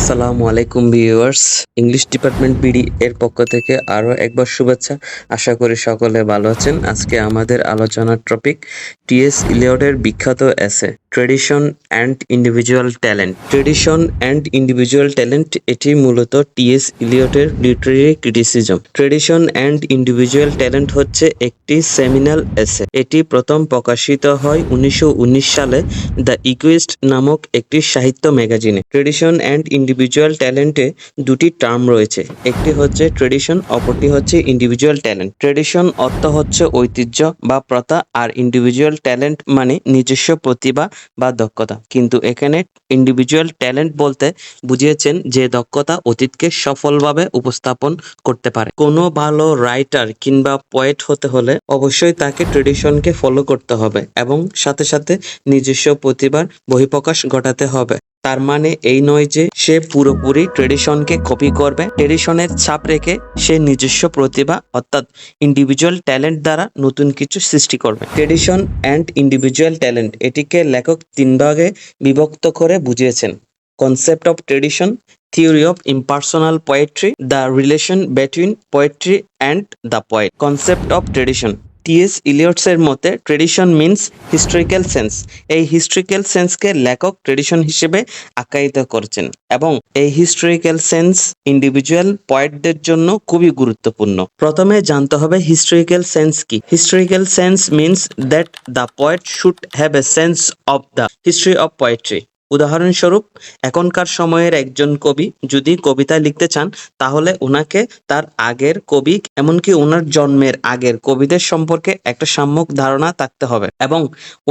আসসালামু আলাইকুম viewers, English department BD এর পক্ষ থেকে আরো একবার শুভেচ্ছা। আশা করি সকলে ভালো আছেন। আজকে আমাদের আলোচনার টপিক টিএস ইলিয়টের বিখ্যাত essay tradition and individual talent. Tradition and individual talent এটি মূলত টিএস ইলিয়টের literary criticism. Tradition and individual talent হচ্ছে একটি সেমিনাল এসে। এটি প্রথম প্রকাশিত হয় 1919 সালে দ্য ইকুয়েস্ট নামক একটি সাহিত্য ম্যাগাজিনে। ট্রেডিশন অ্যান্ড ইন্ডিভিজুয়াল ট্যালেন্টে দুটি টার্ম রয়েছে, একটি হচ্ছে ট্রেডিশন, অপরটি হচ্ছে ইন্ডিভিজুয়াল ট্যালেন্ট। ট্রেডিশন অর্থ হচ্ছে ঐতিহ্য বা প্রথা, আর ইন্ডিভিজুয়াল ট্যালেন্ট মানে নিজস্ব প্রতিভা বা দক্ষতা। কিন্তু এখানে ইন্ডিভিজুয়াল ট্যালেন্ট বলতে বুঝিয়েছেন যে দক্ষতা অতীতকে সফলভাবে উপস্থাপন করতে পারে। কোনো ভালো রাইটার কিংবা পোয়েট হতে হলে অবশ্যই তাকে ট্রেডিশনকে ফলো করতে হবে এবং সাথে সাথে নিজস্ব প্রতিভার বহিঃপ্রকাশ ঘটাতে হবে। তার মানে এই নয় যে সে পুরোপুরি ট্রেডিশনকে কপি করবে। ট্রেডিশনের ছাপ রেখে সে নিজস্ব প্রতিভা অর্থাৎ ইন্ডিভিজুয়াল ট্যালেন্ট দ্বারা নতুন কিছু সৃষ্টি করবে। ট্রেডিশন অ্যান্ড ইন্ডিভিজুয়াল ট্যালেন্ট এটিকে লেখক তিন ভাগে বিভক্ত করে বুঝিয়েছেন: concept of tradition, theory of impersonal poetry, the relation between poetry and the poet. Concept of tradition. TS. ইলিয়টসের মতে ট্রেডিশন মিন্স হিস্ট্রিক্যাল সেন্স। এই হিস্ট্রিক্যাল সেন্সকে লেখক ট্রেডিশন হিসেবে আখ্যায়িত করেছেন এবং এই হিস্ট্রিক্যাল সেন্স ইন্ডিভিজুয়াল পোয়েটদের জন্য খুবই গুরুত্বপূর্ণ। প্রথমে জানতে হবে হিস্ট্রিক্যাল সেন্স কি। Historical sense means that the poet should have a sense of the history of poetry. উদাহরণস্বরূপ, এখনকার সময়ের একজন কবি যদি কবিতা লিখতে চান, তাহলে ওনাকে তার আগের কবি, এমনকি ওনার জন্মের আগের কবিদের সম্পর্কে একটা সম্যক ধারণা থাকতে হবে এবং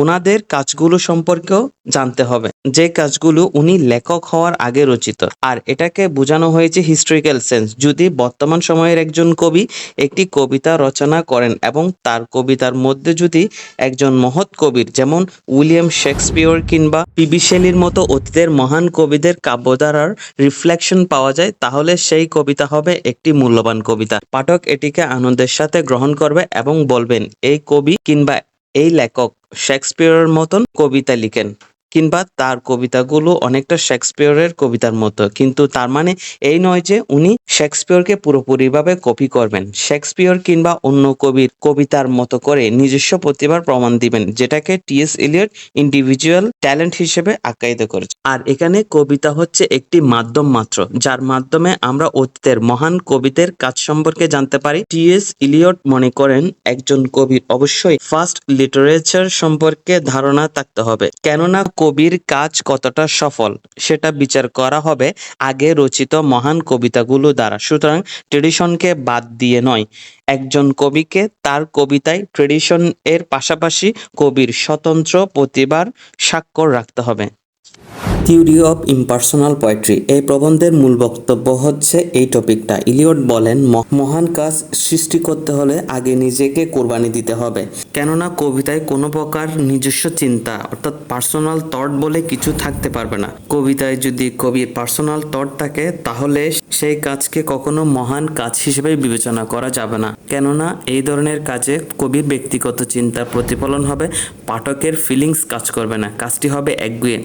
ওনাদের কাজগুলো সম্পর্কেও জানতে হবে, যে কাজগুলো উনি লেখক হওয়ার আগে রচিত। আর এটাকে বোঝানো হয়েছে হিস্ট্রিক্যাল সেন্স। যদি বর্তমান সময়ের একজন কবি একটি কবিতা রচনা করেন এবং তার কবিতার মধ্যে যদি একজন মহৎ কবির, যেমন উইলিয়াম শেক্সপিয়র কিংবা পিবি শেলির মতো অতীতের মহান কবিদের কাব্যধারার রিফ্লেকশন পাওয়া যায়, তাহলে সেই কবিতা হবে একটি মূল্যবান কবিতা। পাঠক এটিকে আনন্দের সাথে গ্রহণ করবে এবং বলবেন, এই কবি কিংবা এই লেখক শেক্সপিয়রের মতন কবিতা লিখেন, কিংবা তার কবিতাগুলো অনেকটা শেক্সপিয়রের কবিতার মতো। কিন্তু তার মানে এই নয় যে উনি শেক্সপিয়রকে পুরোপুরিভাবে কপি করবেন। শেক্সপিয়র কিংবা অন্য কবির কবিতার মতো করে নিজস্ব প্রতিভার প্রমাণ দিবেন, যেটাকে টি.এস. ইলিয়ট ইন্ডিভিজুয়াল ট্যালেন্ট হিসেবে আখ্যায়িত করেছে। আর এখানে কবিতা হচ্ছে একটি মাধ্যম মাত্র, যার মাধ্যমে আমরা অতীতের মহান কবিদের কাজ সম্পর্কে জানতে পারি। টি.এস. ইলিয়ট মনে করেন একজন কবির অবশ্যই ফার্স্ট লিটারেচার সম্পর্কে ধারণা থাকতে হবে, কেননা কবির কাজ কতটা সফল সেটা বিচার করা হবে আগে রচিত মহান কবিতাগুলো দ্বারা। সুতরাং ট্রেডিশনকে বাদ দিয়ে নয়, একজন কবিকে তার কবিতায় ট্রেডিশন এর পাশাপাশি কবির স্বতন্ত্র প্রতিভার স্বাক্ষর রাখতে হবে। Theory of impersonal poetry. এই প্রবন্ধের মূল বক্তব্য হচ্ছে এই টপিকটা। ইলিয়ট বলেন, মহান কাজ সৃষ্টি করতে হলে আগে নিজেকে কোরবানি দিতে হবে, কেননা কবিতায় কোনো প্রকার নিজস্ব চিন্তা অর্থাৎ পার্সোনাল থট বলে কিছু থাকতে পারবে না। কবিতায় যদি কবির পার্সোনাল থট থাকে, তাহলে সেই কাজকে কখনো মহান কাজ হিসেবে বিবেচনা করা যাবে না, কেননা এই ধরনের কাজে কবির ব্যক্তিগত চিন্তার প্রতিফলন হবে, পাঠকের ফিলিংস কাজ করবে না, কাজটি হবে একগুঁয়ে।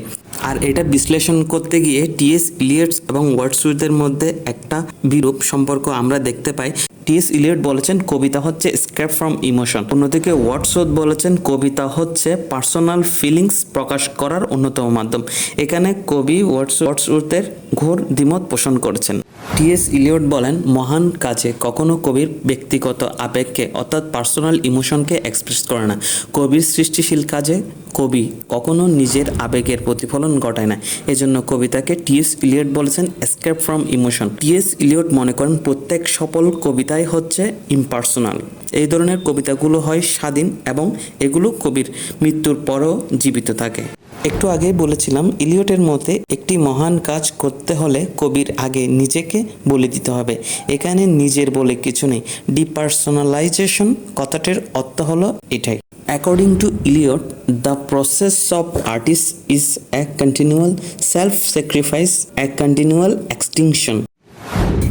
আর এটা বিশ্লেষণ করতে গিয়ে টি.এস. ইলিয়টস এবং ওয়ার্ডসওয়ার্থের মধ্যে একটা বিরূপ সম্পর্ক আমরা দেখতে পাই। টি.এস. ইলিয়ট বলেছেন কবিতা হচ্ছে স্কেপ ফ্রম ইমোশন, অন্যদিকে ওয়ার্ডসওয়ার্থ বলেছেন কবিতা হচ্ছে পার্সোনাল ফিলিংস প্রকাশ করার অন্যতম মাধ্যম। এখানে কবি ওয়ার্ডসওয়ার্থের ঘোর দ্বিমত পোষণ করেছেন। টি.এস. ইলিয়ট বলেন, মহান কাজে কখনো কবির ব্যক্তিগত আবেগকে অর্থাৎ পার্সোনাল ইমোশনকে এক্সপ্রেস করে না। কবির সৃষ্টিশীল কাজে কবি কখনো নিজের আবেগের প্রতিফলন ঘটায় না। এজন্য কবিতাকে টি.এস. ইলিয়ট বলেছেন escape from emotion. T S. Eliot মনে করেন প্রত্যেক সফল কবিতাই হচ্ছে ইম্পার্সোনাল। এই ধরনের কবিতাগুলো হয় স্বাধীন এবং এগুলো কবির মৃত্যুর পরও জীবিত থাকে। একটু আগেই বলেছিলাম, ইলিয়টের মতে একটি মহান কাজ করতে হলে কবির আগে নিজেকে বলে দিতে হবে। এখানে নিজের বলে কিছু নেই। ডিপার্সোনালাইজেশন কথাটির অর্থ হলো এটাই। According to Eliot, the process of artist is a continual self-sacrifice, a continual extinction.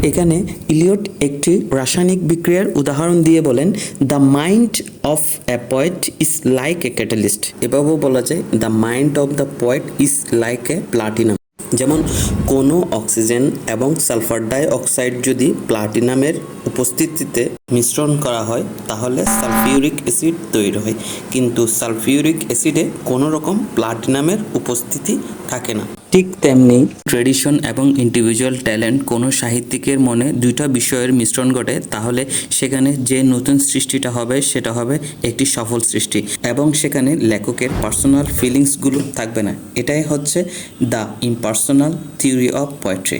এখানে ইলিয়ট একটি রাসায়নিক বিক্রিয়ার উদাহরণ দিয়ে বলেন, the mind of a poet is like a catalyst. এভাবেও বলা যায়, the mind of the poet is like a platinum. যেমন কোনো অক্সিজেন এবং সালফার ডাই অক্সাইড যদি প্লাটিনামের উপস্থিতিতে মিশ্রণ করা হয় তাহলে সালফিউরিক অ্যাসিড তৈরি হয়, কিন্তু সালফিউরিক অ্যাসিডে কোনো রকম প্লাটিনামের উপস্থিতি থাকে না। ঠিক তেমনি ট্রেডিশন এবং ইন্ডিভিজুয়াল ট্যালেন্ট, কোনো সাহিত্যিকের মনে দুইটা বিষয়ের মিশ্রণ ঘটে তাহলে সেখানে যে নতুন সৃষ্টিটা হবে সেটা হবে একটি সফল সৃষ্টি এবং সেখানে লেখকের পার্সোনাল ফিলিংসগুলো থাকবে না। এটাই হচ্ছে the impersonal theory of poetry.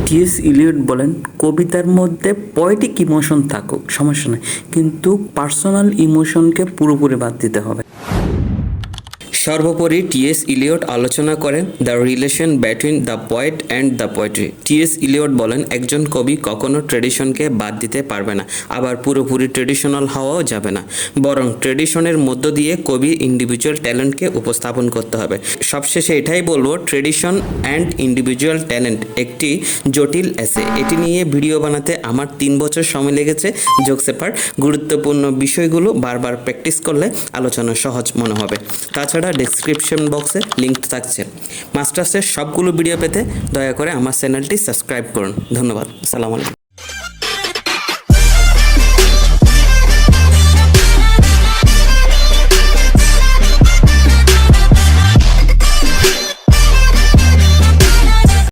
T S. Eliot বলেন, কবিতার মধ্যে পয়েটিক ইমোশন থাকুক সমস্যা নেই, কিন্তু পার্সোনাল ইমোশনকে পুরোপুরি বাদ দিতে হবে। সর্বোপরি টি.এস. ইলিয়ট আলোচনা করেন the relation between the poet and the poetry. T S. Eliot বলেন, একজন কবি কখনো ট্রেডিশনকে বাদ দিতে পারবে না, আবার পুরোপুরি ট্রেডিশনাল হওয়াও যাবে না, বরং ট্রেডিশনের মধ্য দিয়ে কবি ইন্ডিভিজুয়াল ট্যালেন্টকে উপস্থাপন করতে হবে। সবশেষে এটাই বলবো, ট্রেডিশন অ্যান্ড ইন্ডিভিজুয়াল ট্যালেন্ট একটি জটিল এসে। এটি নিয়ে ভিডিও বানাতে আমার 3 বছর সময় লেগেছে। জোকসেপার গুরুত্বপূর্ণ বিষয়গুলো বারবার প্র্যাকটিস করলে আলোচনা সহজ মনে হবে। তাছাড়া ডেসক্রিপশন বক্সে লিঙ্ক থাকছে। মাস্টার্সের সবগুলো ভিডিও পেতে দয়া করে আমার চ্যানেলটি সাবস্ক্রাইব করুন। ধন্যবাদ। আসসালামু আলাইকুম।